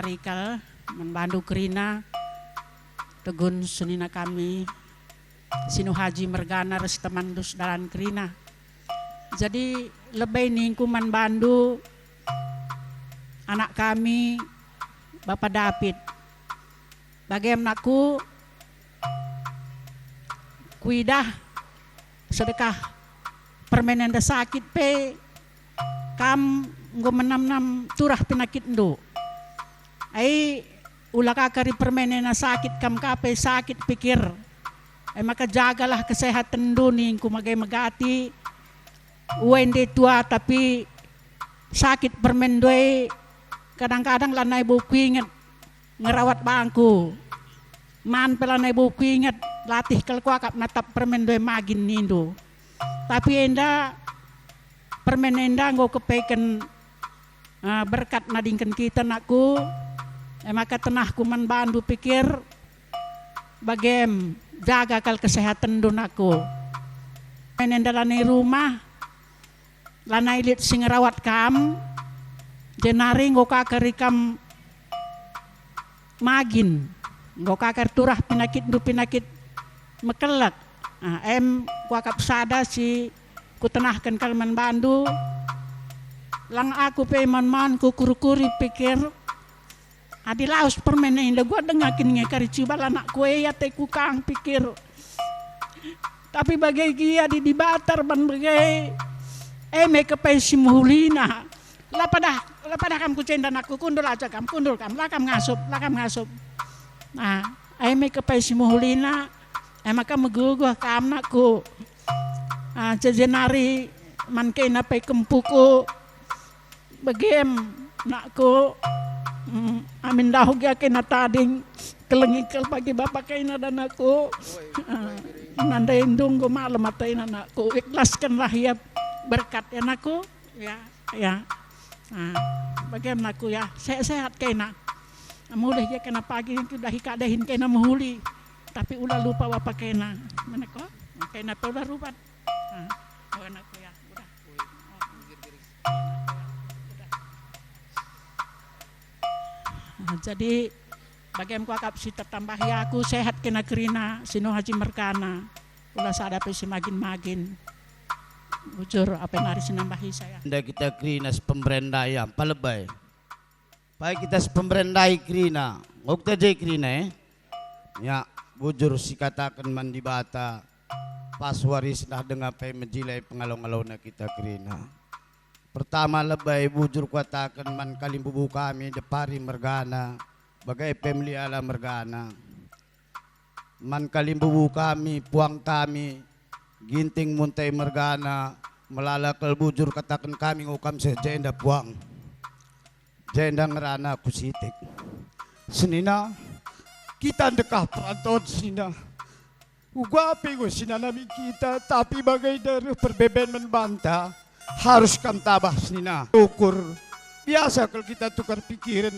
narikal membantu Krina tegun senina kami Sinu Haji Mergana res teman dus dalan Krina. Jadi lebih ningkuman bandu anak kami Bapak David. Bagaimana ku kuidah sedekah permenen sakit pe kam nggo menam-nam turah penyakit ndo. Ai ulah kakari permenen sakit kam kape sakit pikir. Maka jagalah kesehatan dunia ku magai magati. Wende tua tapi sakit permen doe kadang-kadang lanai buku ingat ngerawat bangku. Man pelanai buku ingat latih kelkuakap natap permen doe magin nindo. Tapi enda permen enda nggo kepeken berkat nadingkan kita nakku. Maka tenahku man bandu pikir bagem jaga kal kesehatan donaku. Enda lanai rumah lanai lit sing rawat kam jenari nggo kakari kam magin nggo kakar turah penyakit mekelak. Kuakap sada si kutenahkan kalman bandu lang aku pe man ku kuri pikir adi laos permen inda gua dengakin ngekari cibal anak kue ya te ku kang pikir tapi bagai gia di batar ban bagai me kepai simuhulina lapadah kam kucendan aku kundul kam lakam ngasup nah me kepai simuhulina maka meguguh kam nakku jejenari man kay na pay kempuku bagem nakku amin dahog ya kay natading kelengikal pagi bapak kay na dan aku nanday indung ko malamatay na nakku ikhlaskanlah ya berkat ya naku ya bagem naku ya sehat kay na mulih ya kena pagi sudah hikadahin kay na mahuli tapi ulah lupa apa kay na manako kay na udah rubat anakku ya udah jadi bagem kuakap si tertambah ya aku sehat kena Krina Sinu Haji Mergana ulah sadapi si magin bujur apa nari sinambahi saya. Nda kita Krina pemberendai palebay. Baik kita pemberendai Krina. Ngok je Krina ya bujur si katakan mandi bata pas waris dah dengar pe menjilai pengalau-ngalau na kita Krina. Pertama lebay bujur katakan man kalimbubu kami depari Mergana bagai pemli ala Mergana. Man kalimbubu kami puang kami ginting muntai Mergana melalakal bujur katakan kami ngukam sejenda puang jenda ngerana kusitik senina kita dekah perantauan senina ugwa pego sinanami kita tapi bagai dari perbeben membantah harus kam tabah senina ukur biasa kalau kita tukar pikiran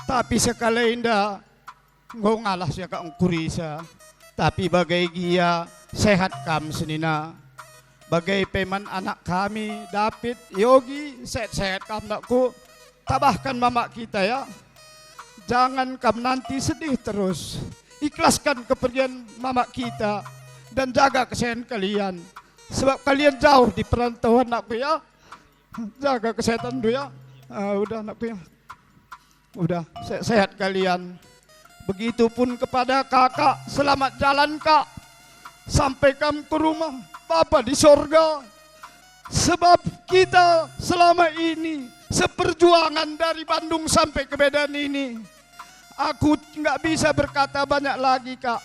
tapi sekali indah ngau ngalah siaka ngkurisa tapi bagai gia sehat kam senina bagai peman anak kami David Yogi sehat kam nakku tabahkan mama kita ya jangan kam nanti sedih terus ikhlaskan kepergian mama kita dan jaga kesehatan kalian sebab kalian jauh di perantauan nakku ya jaga kesehatan dulu ya udah nakku ya udah sehat kalian begitupun kepada kakak selamat jalan kak sampai kamu ke rumah Bapa di sorga sebab kita selama ini seperjuangan dari Bandung sampai ke Medan ini aku nggak bisa berkata banyak lagi kak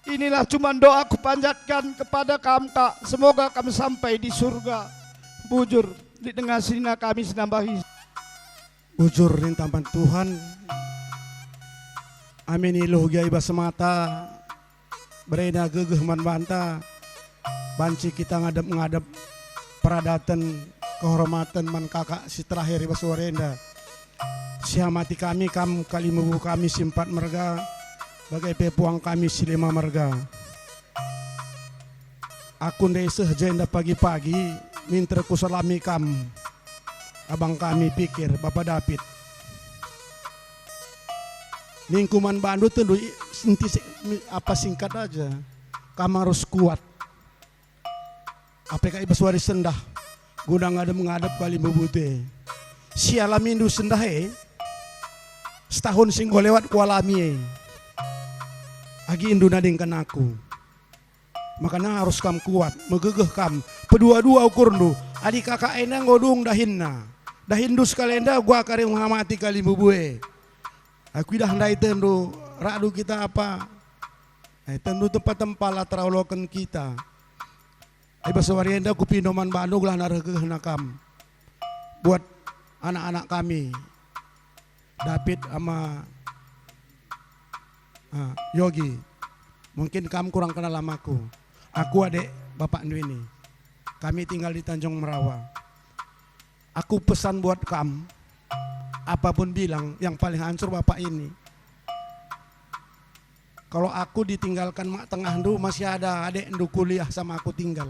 inilah cuma doa aku panjatkan kepada kamu kak semoga kamu sampai di surga bujur di tengah sini kami senambahi bujur rintaman Tuhan amin iluh gai basemata bereda gegeh man banta banci kita ngadep peradatan kehormatan man kakak si terakhir basuarenda siamati kami kam kalimubu kami simpat merga bagai pepuang kami si lima merga aku ndeseh jenda pagi-pagi minta kusalami kam abang kami pikir Bapak David Lingkungan Bandu tuh apa singkat aja. Kamu harus kuat. APK Ibaswari sendah. Gudang ada menghadap kali bebute. Sialamindu sendah setahun singgo lewat kualami agi indu nadingkan aku. Makanya harus kam kuat, megegeh kam. Pedua-dua ukur ndu. Adik kakak ena ngodung dahinna. Dahindu sekalenda gua kare mengamati kali bubue. Aku dah ndai tendu radu kita apa? Tendu tempat-tempat lah teraulokan kita. Ibaswari enda ku pinoman Bandu lah narageh nakam. Buat anak-anak kami. David sama Yogi. Mungkin kamu kurang kenal sama aku. Aku adik Bapak Ndu ini. Kami tinggal di Tanjung Merawa. Aku pesan buat kamu, apapun bilang, yang paling hancur Bapak ini. Kalau aku ditinggalkan mak tengah Ndu, masih ada adik Ndu kuliah sama aku tinggal.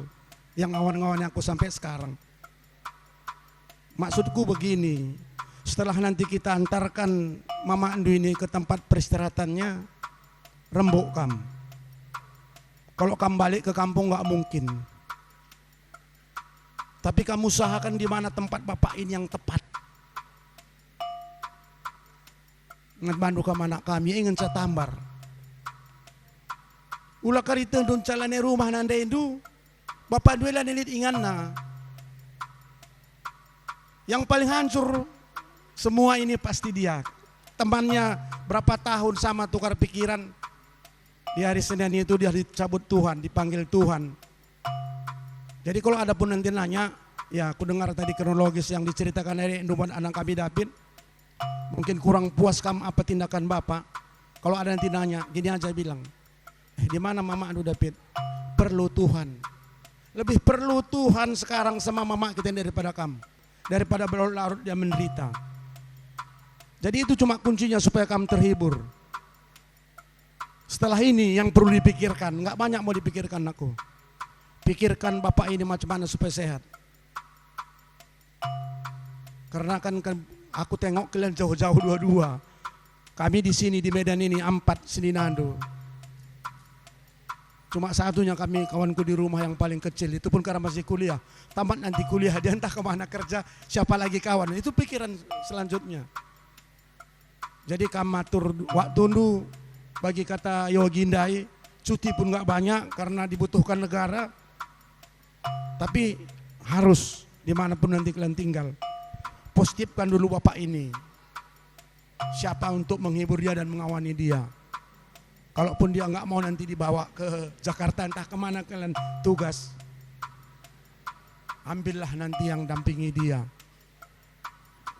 Yang ngawan-ngawannya aku sampai sekarang. Maksudku begini, setelah nanti kita antarkan Mama Ndu ini ke tempat peristirahatannya, rembuk kamu. Kalau kamu balik ke kampung nggak mungkin. Tapi kamu usahakan di mana tempat Bapak ini yang tepat. Ngat bandu kamu anak kami ingin saya tambar. Ulah karita dun calane rumah nanda itu. Bapak dua lah nilit ingan na. Yang paling hancur semua ini pasti dia. Temannya berapa tahun sama tukar pikiran. Di hari Senin itu dia dicabut Tuhan, dipanggil Tuhan. Jadi kalau ada pun nanti nanya, ya aku dengar tadi kronologis yang diceritakan dari Induman anak kami David. Mungkin kurang puas kamu apa tindakan Bapak. Kalau ada nanti nanya, gini aja bilang. Di mana Mama Anu David? Perlu Tuhan. Lebih perlu Tuhan sekarang sama Mama kita daripada kamu. Daripada berlarut dia menderita. Jadi itu cuma kuncinya supaya kamu terhibur. Setelah ini yang perlu dipikirkan, nggak banyak mau dipikirkan aku. Pikirkan Bapak ini macam mana supaya sehat. Karena kan aku tengok kalian jauh-jauh dua-dua. Kami di sini di Medan ini 4 Seninando. Cuma satunya kami kawanku di rumah yang paling kecil. Itu pun karena masih kuliah. Tamat nanti kuliah dia entah kemana kerja. Siapa lagi kawan. Itu pikiran selanjutnya. Jadi kami atur waktu dulu. Bagi kata Yogi Ndai, cuti pun gak banyak karena dibutuhkan negara. Tapi harus dimanapun nanti kalian tinggal. Positifkan dulu Bapak ini. Siapa untuk menghibur dia dan mengawani dia. Kalaupun dia gak mau nanti dibawa ke Jakarta entah kemana kalian tugas. Ambillah nanti yang dampingi dia.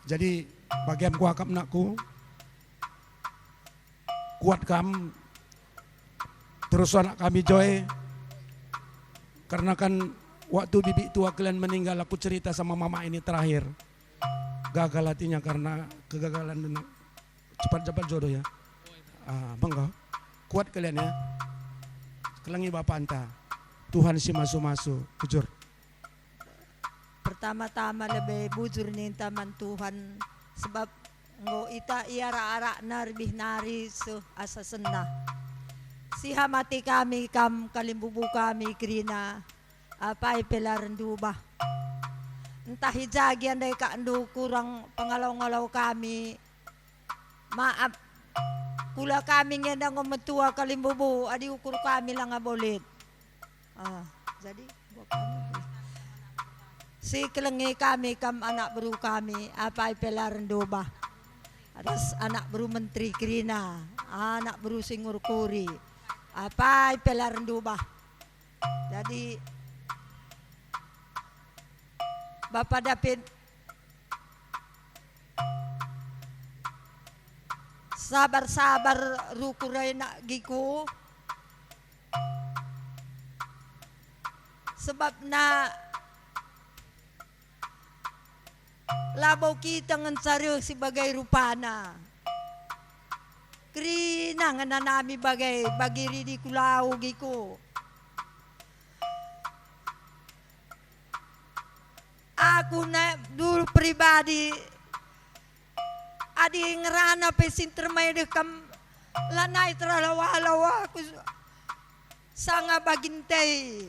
Jadi bagian kuakap nakku. Kuatkan terus anak kami Joy, karena kan waktu bibi tua kalian meninggal aku cerita sama Mama ini terakhir gagal hatinya karena kegagalan dan cepat-cepat jodoh ya. Bangga kuat kalian ya, kelangi Bapak anta Tuhan si masu-masu bujur. Pertama-tama lebih bujur nih taman Tuhan sebab ngo ita iara-ara narbih nari asa senda. Siha mati kami kam kalimbubu kami krina apa pelaran dubah. Entah hijagi andai kandu kurang pengalau-ngalau kami. Maaf. Kula kami ngenda ngometua kalimbubu adi ukur kami lang abolit. Jadi kami. Si kelengi kami kam anak baru kami apa pelaran dubah. Atas anak baru menteri Krina, anak baru singur kuri, apa pelaran dubah. Jadi Bapak David sabar-sabar rukurai nak giku, sebab na labaw kita ngan saryo sebagai rupana. Krina nga nanami bagay bagiri di kulaw giku. Aku na dulu pribadi adi ngerana pe sintermay de kam lanay tralawa-lawa ko sanga bagintay.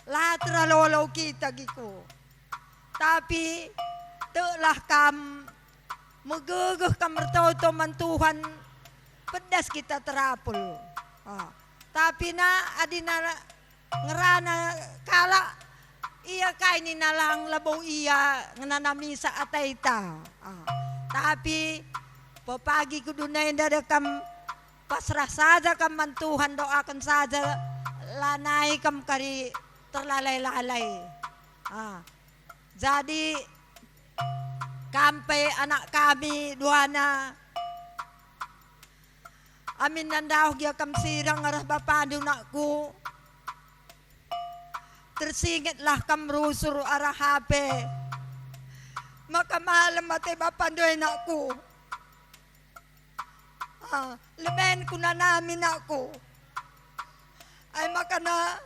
Lahat tralawa-law kita giko. Tapi telah kam magagah kam mertoto mantuhan pedas kita terapul. Tapi na adina ngerana kala iya kaini nalang labaw iya ngananami sa atayta. Tapi papagi ko dunay dada kam pasrah saja kam mantuhan doakan saja lanay kam kari terlalay-lalay. Jadi kampai anak kami duana amin nandaw gya kam sirang arah bapado nakku tersingitlah kam rusur arah HP maka malam mati bapandoy nakku leben ko na namin ako ay maka na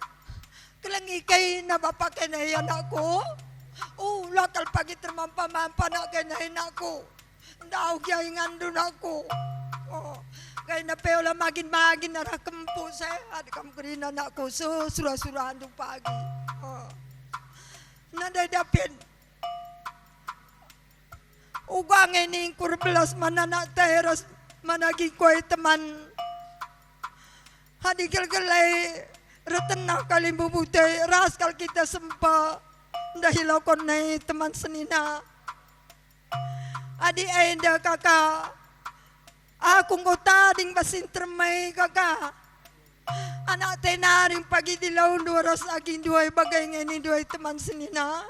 kelangi kay nabapakinayan ako lakal pagi termampa-mampa na kinahin ako ndaw gya ingandun ako kaya napeola magin-magin na rakampo sa at kamkurinan ako surah-surahan do pagi. Nadadapin. Ugang ining kurbelas mananak teras managi ko'y teman. Hadigil-gilay retenah kali bubutay raskal kita sempa dahil ako na teman senina. Adi enda kakak. Akong tading basin termay kaka. Anak tenaring pagi dilaw duras aging duay bagay ngayon duay teman sinina.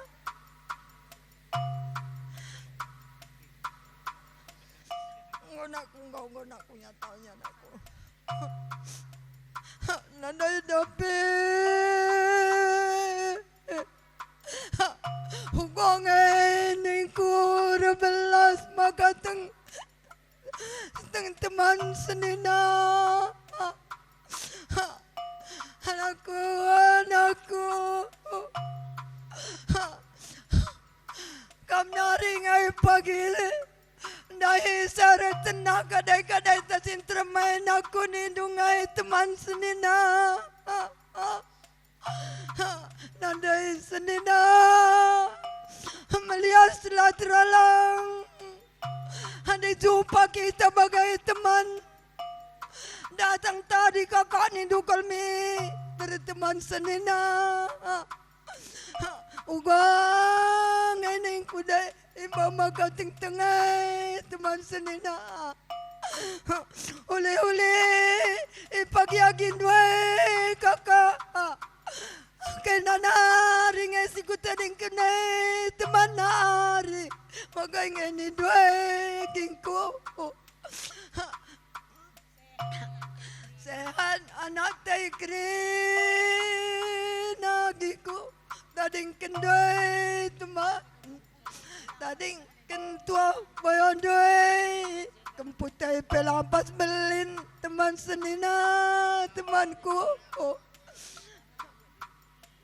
Ngonak ko yata niya ako. Nanay dapi. Hugangin ko rebelas magatang teman senina anakku kam naring ay pagili dahil sa tenang kadai-kadai tasin termain aku nindungai teman senina nandai senina melihat silaturahim Andai jumpa kita bagai teman. Datang tadi kakak nindu kalmi dari teman senina. Ugang eneng kuda imba magating tengay teman senina. Uli-uli ipagyagin dua kakak. Kaya nari nga sikutading kanay teman nari. Magay nga ni dua kingko. Sehat anak tay krin nagiko. Tading kendoy teman. Tading kentua bayon doy. Kemputay pelampas belin teman senina temanku.